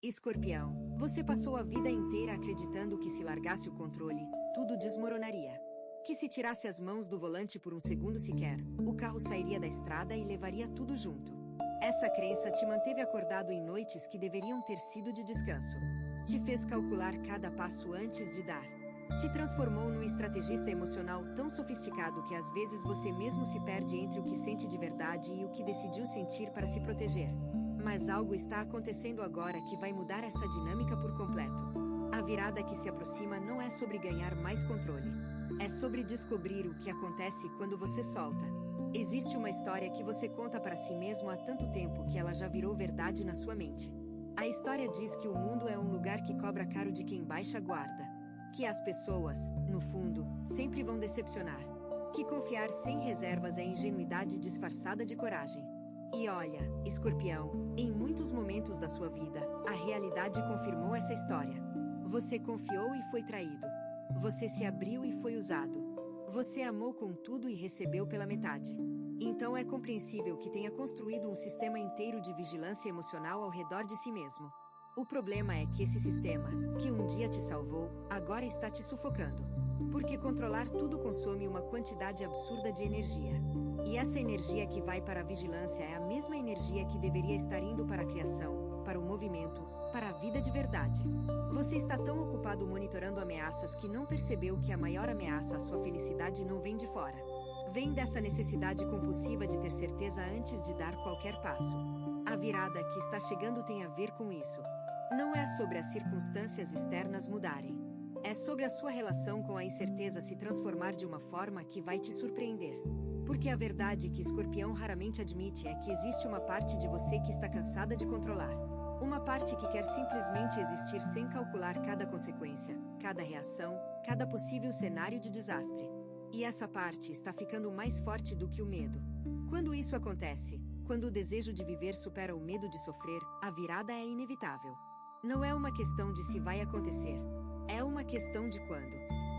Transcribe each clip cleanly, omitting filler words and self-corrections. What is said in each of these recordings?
Escorpião, você passou a vida inteira acreditando que se largasse o controle, tudo desmoronaria. Que se tirasse as mãos do volante por um segundo sequer, o carro sairia da estrada e levaria tudo junto. Essa crença te manteve acordado em noites que deveriam ter sido de descanso. Te fez calcular cada passo antes de dar. Te transformou num estrategista emocional tão sofisticado que às vezes você mesmo se perde entre o que sente de verdade e o que decidiu sentir para se proteger. Mas algo está acontecendo agora que vai mudar essa dinâmica por completo. A virada que se aproxima não é sobre ganhar mais controle. É sobre descobrir o que acontece quando você solta. Existe uma história que você conta para si mesmo há tanto tempo que ela já virou verdade na sua mente. A história diz que o mundo é um lugar que cobra caro de quem baixa a guarda. Que as pessoas, no fundo, sempre vão decepcionar. Que confiar sem reservas é ingenuidade disfarçada de coragem. E olha, Escorpião, em muitos momentos da sua vida, a realidade confirmou essa história. Você confiou e foi traído. Você se abriu e foi usado. Você amou com tudo e recebeu pela metade. Então é compreensível que tenha construído um sistema inteiro de vigilância emocional ao redor de si mesmo. O problema é que esse sistema, que um dia te salvou, agora está te sufocando. Porque controlar tudo consome uma quantidade absurda de energia. E essa energia que vai para a vigilância é a mesma energia que deveria estar indo para a criação, para o movimento, para a vida de verdade. Você está tão ocupado monitorando ameaças que não percebeu que a maior ameaça à sua felicidade não vem de fora. Vem dessa necessidade compulsiva de ter certeza antes de dar qualquer passo. A virada que está chegando tem a ver com isso. Não é sobre as circunstâncias externas mudarem. É sobre a sua relação com a incerteza se transformar de uma forma que vai te surpreender. Porque a verdade que Escorpião raramente admite é que existe uma parte de você que está cansada de controlar. Uma parte que quer simplesmente existir sem calcular cada consequência, cada reação, cada possível cenário de desastre. E essa parte está ficando mais forte do que o medo. Quando isso acontece, quando o desejo de viver supera o medo de sofrer, a virada é inevitável. Não é uma questão de se vai acontecer. É uma questão de quando.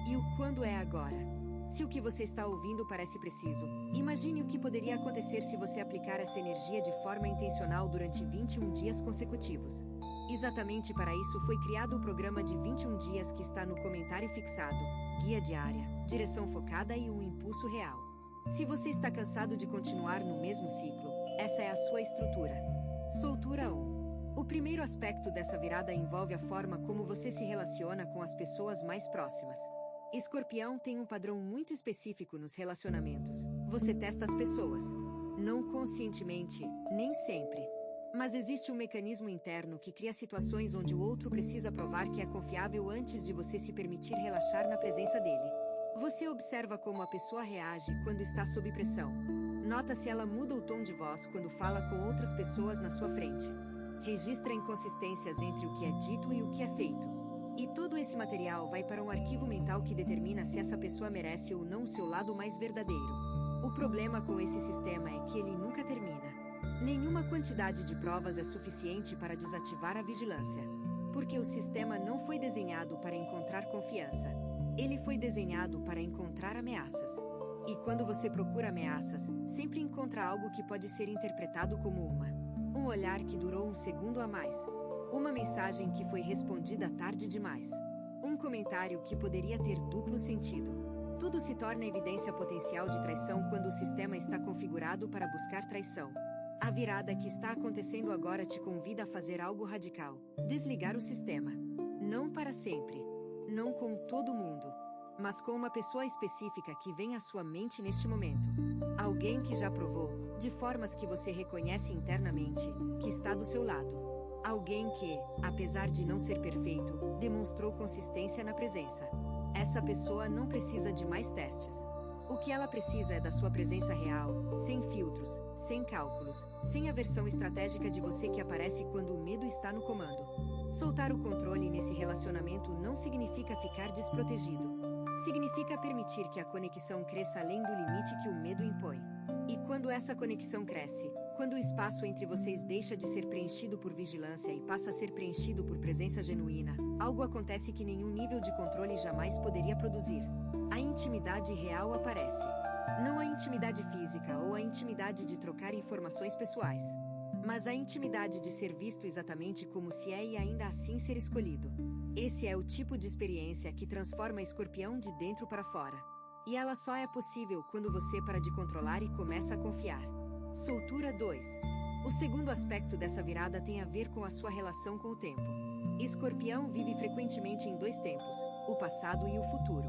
E o quando é agora. Se o que você está ouvindo parece preciso, imagine o que poderia acontecer se você aplicar essa energia de forma intencional durante 21 dias consecutivos. Exatamente para isso foi criado o programa de 21 dias que está no comentário fixado, guia diária, direção focada e um impulso real. Se você está cansado de continuar no mesmo ciclo, essa é a sua estrutura. Soltura 1. O primeiro aspecto dessa virada envolve a forma como você se relaciona com as pessoas mais próximas. Escorpião tem um padrão muito específico nos relacionamentos. Você testa as pessoas. Não conscientemente, nem sempre. Mas existe um mecanismo interno que cria situações onde o outro precisa provar que é confiável antes de você se permitir relaxar na presença dele. Você observa como a pessoa reage quando está sob pressão. Nota se ela muda o tom de voz quando fala com outras pessoas na sua frente. Registra inconsistências entre o que é dito e o que é feito. E todo esse material vai para um arquivo mental que determina se essa pessoa merece ou não o seu lado mais verdadeiro. O problema com esse sistema é que ele nunca termina. Nenhuma quantidade de provas é suficiente para desativar a vigilância. Porque o sistema não foi desenhado para encontrar confiança. Ele foi desenhado para encontrar ameaças. E quando você procura ameaças, sempre encontra algo que pode ser interpretado como um olhar que durou um segundo a mais. Uma mensagem que foi respondida tarde demais. Um comentário que poderia ter duplo sentido. Tudo se torna evidência potencial de traição quando o sistema está configurado para buscar traição. A virada que está acontecendo agora te convida a fazer algo radical. Desligar o sistema. Não para sempre. Não com todo mundo. Mas com uma pessoa específica que vem à sua mente neste momento. Alguém que já provou, de formas que você reconhece internamente, que está do seu lado. Alguém que, apesar de não ser perfeito, demonstrou consistência na presença. Essa pessoa não precisa de mais testes. O que ela precisa é da sua presença real, sem filtros, sem cálculos, sem a versão estratégica de você que aparece quando o medo está no comando. Soltar o controle nesse relacionamento não significa ficar desprotegido. Significa permitir que a conexão cresça além do limite que o medo impõe. E quando essa conexão cresce, quando o espaço entre vocês deixa de ser preenchido por vigilância e passa a ser preenchido por presença genuína, algo acontece que nenhum nível de controle jamais poderia produzir. A intimidade real aparece. Não a intimidade física ou a intimidade de trocar informações pessoais. mas a intimidade de ser visto exatamente como se é e ainda assim ser escolhido. Esse é o tipo de experiência que transforma Escorpião de dentro para fora. E ela só é possível quando você para de controlar e começa a confiar. Soltura 2. O segundo aspecto dessa virada tem a ver com a sua relação com o tempo. Escorpião vive frequentemente em dois tempos, o passado e o futuro.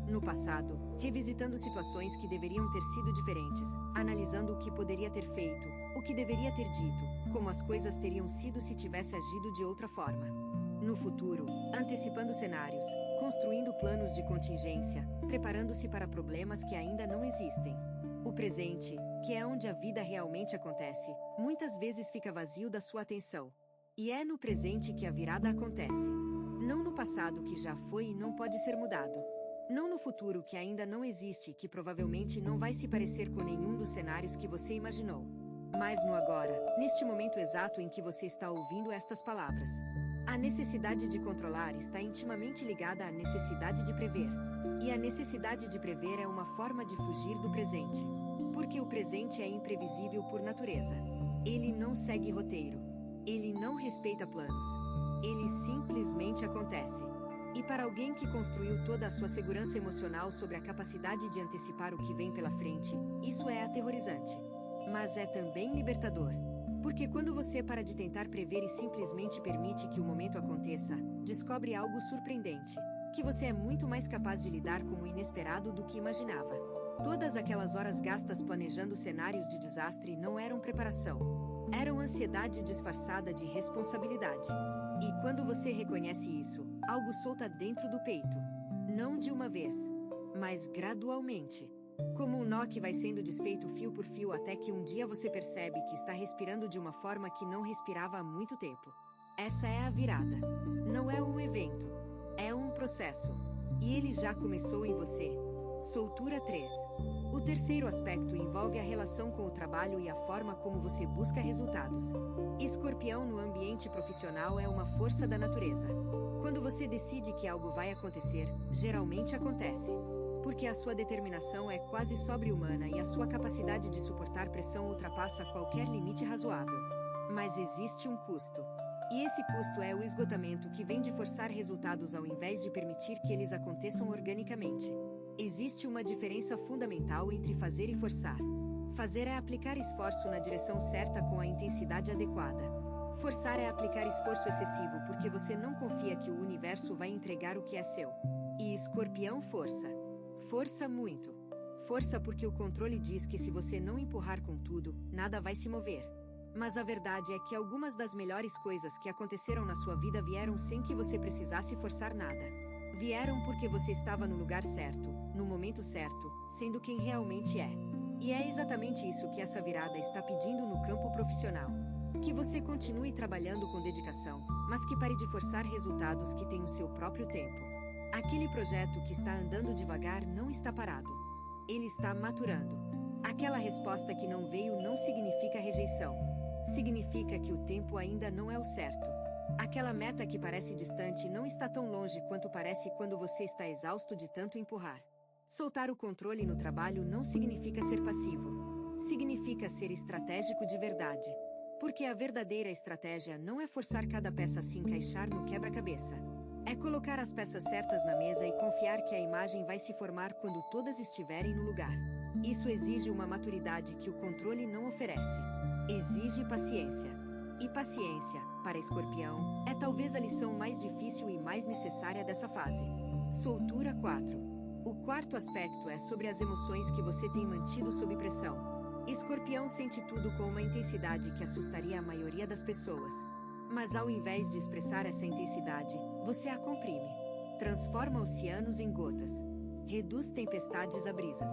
No passado, revisitando situações que deveriam ter sido diferentes, analisando o que poderia ter feito, o que deveria ter dito, como as coisas teriam sido se tivesse agido de outra forma. No futuro, antecipando cenários, construindo planos de contingência, preparando-se para problemas que ainda não existem. O presente, que é onde a vida realmente acontece, muitas vezes fica vazio da sua atenção. E é no presente que a virada acontece. Não no passado que já foi e não pode ser mudado. Não no futuro que ainda não existe e que provavelmente não vai se parecer com nenhum dos cenários que você imaginou. Mas no agora, neste momento exato em que você está ouvindo estas palavras. A necessidade de controlar está intimamente ligada à necessidade de prever. E a necessidade de prever é uma forma de fugir do presente. Porque o presente é imprevisível por natureza. Ele não segue roteiro. Ele não respeita planos. Ele simplesmente acontece. E para alguém que construiu toda a sua segurança emocional sobre a capacidade de antecipar o que vem pela frente, isso é aterrorizante. Mas é também libertador. Porque quando você para de tentar prever e simplesmente permite que o momento aconteça, descobre algo surpreendente. Que você é muito mais capaz de lidar com o inesperado do que imaginava. Todas aquelas horas gastas planejando cenários de desastre não eram preparação. Eram ansiedade disfarçada de responsabilidade. E quando você reconhece isso, algo solta dentro do peito. Não de uma vez, mas gradualmente. Como um nó que vai sendo desfeito fio por fio até que um dia você percebe que está respirando de uma forma que não respirava há muito tempo. Essa é a virada. Não é um evento. É um processo. E ele já começou em você. Soltura 3. O terceiro aspecto envolve a relação com o trabalho e a forma como você busca resultados. Escorpião no ambiente profissional é uma força da natureza. Quando você decide que algo vai acontecer, geralmente acontece. Porque a sua determinação é quase sobre-humana e a sua capacidade de suportar pressão ultrapassa qualquer limite razoável. Mas existe um custo. E esse custo é o esgotamento que vem de forçar resultados ao invés de permitir que eles aconteçam organicamente. Existe uma diferença fundamental entre fazer e forçar. Fazer é aplicar esforço na direção certa com a intensidade adequada. Forçar é aplicar esforço excessivo porque você não confia que o universo vai entregar o que é seu. E Escorpião força. Força muito. Força porque o controle diz que se você não empurrar com tudo, nada vai se mover. Mas a verdade é que algumas das melhores coisas que aconteceram na sua vida vieram sem que você precisasse forçar nada. Vieram porque você estava no lugar certo, no momento certo, sendo quem realmente é. E é exatamente isso que essa virada está pedindo no campo profissional. Que você continue trabalhando com dedicação, mas que pare de forçar resultados que têm o seu próprio tempo. Aquele projeto que está andando devagar não está parado. Ele está maturando. Aquela resposta que não veio não significa rejeição. Significa que o tempo ainda não é o certo. Aquela meta que parece distante não está tão longe quanto parece quando você está exausto de tanto empurrar. Soltar o controle no trabalho não significa ser passivo. Significa ser estratégico de verdade. Porque a verdadeira estratégia não é forçar cada peça a se encaixar no quebra-cabeça. É colocar as peças certas na mesa e confiar que a imagem vai se formar quando todas estiverem no lugar. Isso exige uma maturidade que o controle não oferece. Exige paciência. E paciência, para Escorpião, é talvez a lição mais difícil e mais necessária dessa fase. Soltura 4. O quarto aspecto é sobre as emoções que você tem mantido sob pressão. Escorpião sente tudo com uma intensidade que assustaria a maioria das pessoas. Mas ao invés de expressar essa intensidade, você a comprime. Transforma oceanos em gotas. Reduz tempestades a brisas.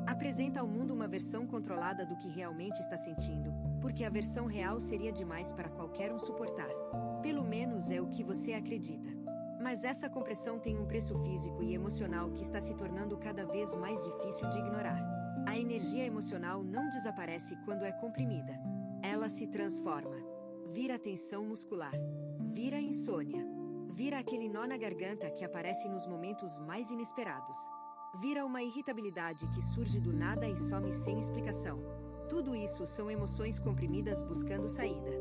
Apresenta ao mundo uma versão controlada do que realmente está sentindo, porque a versão real seria demais para qualquer um suportar. Pelo menos é o que você acredita. Mas essa compressão tem um preço físico e emocional que está se tornando cada vez mais difícil de ignorar. A energia emocional não desaparece quando é comprimida. Ela se transforma. Vira tensão muscular. Vira insônia. Vira aquele nó na garganta que aparece nos momentos mais inesperados. Vira uma irritabilidade que surge do nada e some sem explicação. Tudo isso são emoções comprimidas buscando saída.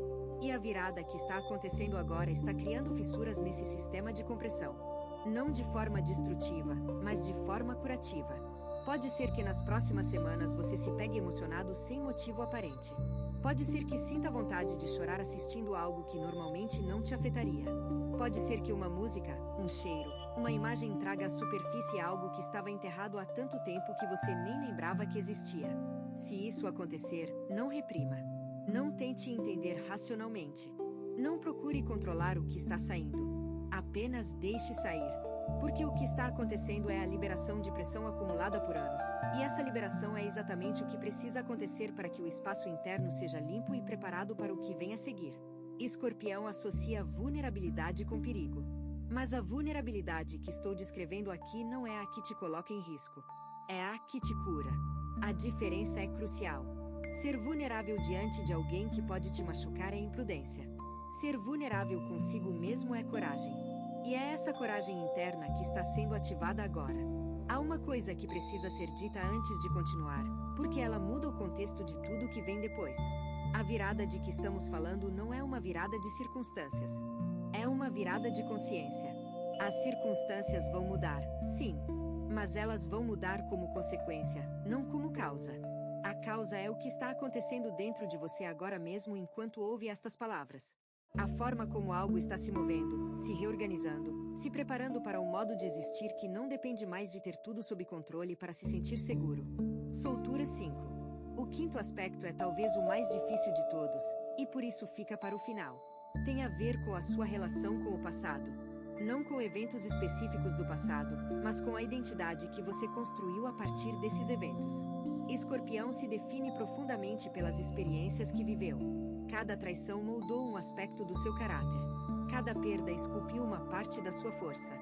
E a virada que está acontecendo agora está criando fissuras nesse sistema de compressão. Não de forma destrutiva, mas de forma curativa. Pode ser que nas próximas semanas você se pegue emocionado sem motivo aparente. Pode ser que sinta vontade de chorar assistindo algo que normalmente não te afetaria. Pode ser que uma música, um cheiro, uma imagem traga à superfície algo que estava enterrado há tanto tempo que você nem lembrava que existia. Se isso acontecer, não reprima. Não tente entender racionalmente. Não procure controlar o que está saindo. Apenas deixe sair. Porque o que está acontecendo é a liberação de pressão acumulada por anos. E essa liberação é exatamente o que precisa acontecer para que o espaço interno seja limpo e preparado para o que vem a seguir. Escorpião associa vulnerabilidade com perigo. Mas a vulnerabilidade que estou descrevendo aqui não é a que te coloca em risco. É a que te cura. A diferença é crucial. Ser vulnerável diante de alguém que pode te machucar é imprudência. Ser vulnerável consigo mesmo é coragem. E é essa coragem interna que está sendo ativada agora. Há uma coisa que precisa ser dita antes de continuar, porque ela muda o contexto de tudo que vem depois. A virada de que estamos falando não é uma virada de circunstâncias. É uma virada de consciência. As circunstâncias vão mudar, sim. Mas elas vão mudar como consequência, não como causa. A causa é o que está acontecendo dentro de você agora mesmo enquanto ouve estas palavras. A forma como algo está se movendo, se reorganizando, se preparando para um modo de existir que não depende mais de ter tudo sob controle para se sentir seguro. Soltura 5. O quinto aspecto é talvez o mais difícil de todos, e por isso fica para o final. Tem a ver com a sua relação com o passado. Não com eventos específicos do passado, mas com a identidade que você construiu a partir desses eventos. Escorpião se define profundamente pelas experiências que viveu. Cada traição moldou um aspecto do seu caráter. Cada perda esculpiu uma parte da sua força.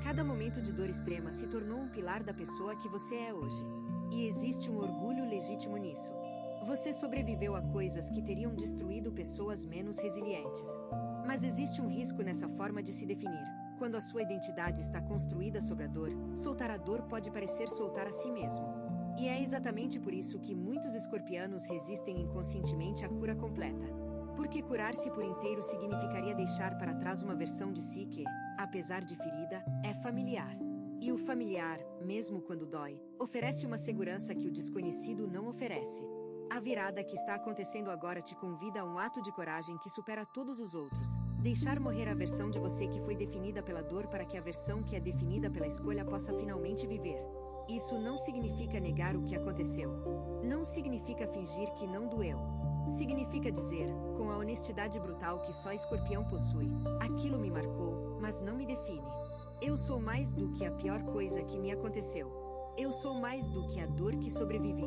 Cada momento de dor extrema se tornou um pilar da pessoa que você é hoje. E existe um orgulho legítimo nisso. Você sobreviveu a coisas que teriam destruído pessoas menos resilientes. Mas existe um risco nessa forma de se definir. Quando a sua identidade está construída sobre a dor, soltar a dor pode parecer soltar a si mesmo. E é exatamente por isso que muitos escorpianos resistem inconscientemente à cura completa. Porque curar-se por inteiro significaria deixar para trás uma versão de si que, apesar de ferida, é familiar. E o familiar, mesmo quando dói, oferece uma segurança que o desconhecido não oferece. A virada que está acontecendo agora te convida a um ato de coragem que supera todos os outros. Deixar morrer a versão de você que foi definida pela dor para que a versão que é definida pela escolha possa finalmente viver. Isso não significa negar o que aconteceu. Não significa fingir que não doeu. Significa dizer, com a honestidade brutal que só Escorpião possui, aquilo me marcou, mas não me define. Eu sou mais do que a pior coisa que me aconteceu. Eu sou mais do que a dor que sobrevivi.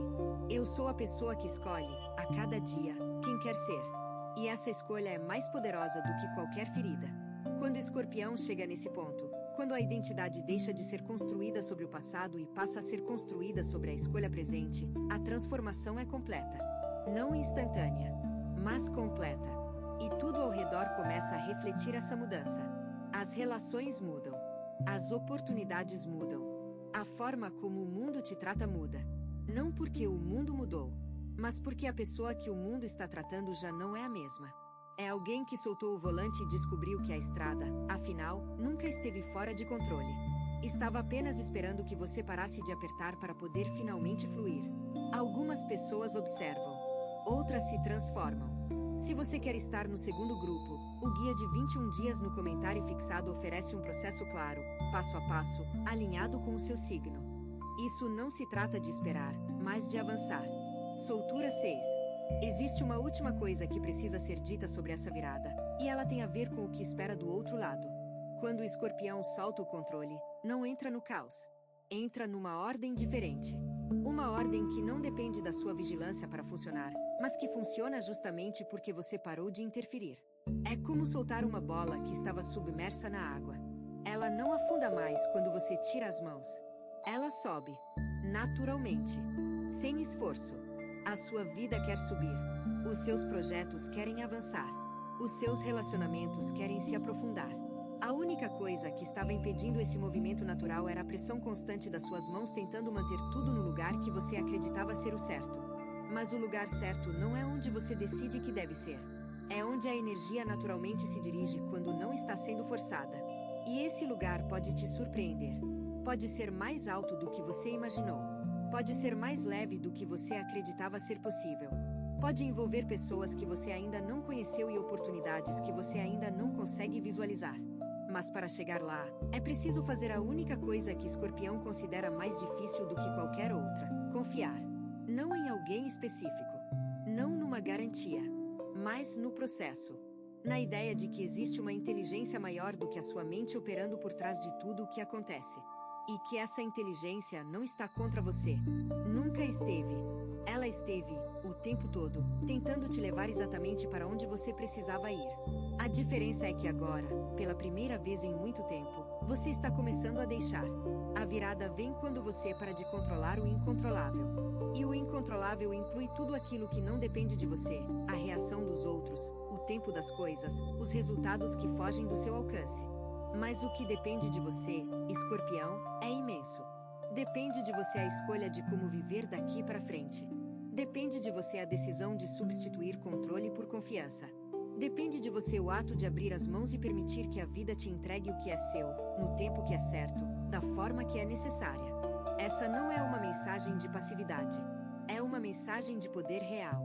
Eu sou a pessoa que escolhe, a cada dia, quem quer ser. E essa escolha é mais poderosa do que qualquer ferida. Quando Escorpião chega nesse ponto, quando a identidade deixa de ser construída sobre o passado e passa a ser construída sobre a escolha presente, a transformação é completa. Não instantânea, mas completa. E tudo ao redor começa a refletir essa mudança. As relações mudam. As oportunidades mudam. A forma como o mundo te trata muda. Não porque o mundo mudou, mas porque a pessoa que o mundo está tratando já não é a mesma. É alguém que soltou o volante e descobriu que a estrada, afinal, nunca esteve fora de controle. Estava apenas esperando que você parasse de apertar para poder finalmente fluir. Algumas pessoas observam. Outras se transformam. Se você quer estar no segundo grupo, o guia de 21 dias no comentário fixado oferece um processo claro, passo a passo, alinhado com o seu signo. Isso não se trata de esperar, mas de avançar. Soltura 6. Existe uma última coisa que precisa ser dita sobre essa virada, e ela tem a ver com o que espera do outro lado. Quando o Escorpião solta o controle, não entra no caos. Entra numa ordem diferente. Uma ordem que não depende da sua vigilância para funcionar, mas que funciona justamente porque você parou de interferir. É como soltar uma bola que estava submersa na água. Ela não afunda mais quando você tira as mãos. Ela sobe, naturalmente, sem esforço. A sua vida quer subir. Os seus projetos querem avançar. Os seus relacionamentos querem se aprofundar. A única coisa que estava impedindo esse movimento natural era a pressão constante das suas mãos tentando manter tudo no lugar que você acreditava ser o certo. Mas o lugar certo não é onde você decide que deve ser. É onde a energia naturalmente se dirige quando não está sendo forçada. E esse lugar pode te surpreender. Pode ser mais alto do que você imaginou. Pode ser mais leve do que você acreditava ser possível. Pode envolver pessoas que você ainda não conheceu e oportunidades que você ainda não consegue visualizar. Mas para chegar lá, é preciso fazer a única coisa que Escorpião considera mais difícil do que qualquer outra: confiar. Não em alguém específico. Não numa garantia. Mas no processo. Na ideia de que existe uma inteligência maior do que a sua mente operando por trás de tudo o que acontece. E que essa inteligência não está contra você. Nunca esteve. Ela esteve, o tempo todo, tentando te levar exatamente para onde você precisava ir. A diferença é que agora, pela primeira vez em muito tempo, você está começando a deixar. A virada vem quando você para de controlar o incontrolável. E o incontrolável inclui tudo aquilo que não depende de você, a reação dos outros, o tempo das coisas, os resultados que fogem do seu alcance. Mas o que depende de você, Escorpião, é imenso. Depende de você a escolha de como viver daqui para frente. Depende de você a decisão de substituir controle por confiança. Depende de você o ato de abrir as mãos e permitir que a vida te entregue o que é seu, no tempo que é certo, da forma que é necessária. Essa não é uma mensagem de passividade. É uma mensagem de poder real.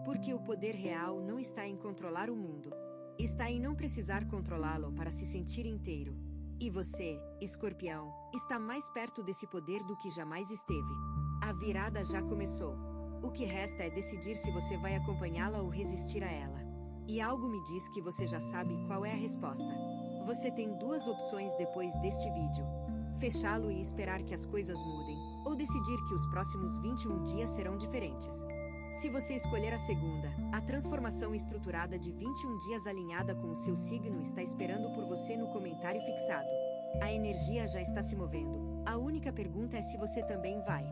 Porque o poder real não está em controlar o mundo. Está em não precisar controlá-lo para se sentir inteiro. E você, Escorpião, está mais perto desse poder do que jamais esteve. A virada já começou. O que resta é decidir se você vai acompanhá-la ou resistir a ela. E algo me diz que você já sabe qual é a resposta. Você tem duas opções depois deste vídeo: fechá-lo e esperar que as coisas mudem, ou decidir que os próximos 21 dias serão diferentes. Se você escolher a segunda, a transformação estruturada de 21 dias alinhada com o seu signo está esperando por você no comentário fixado. A energia já está se movendo. A única pergunta é se você também vai.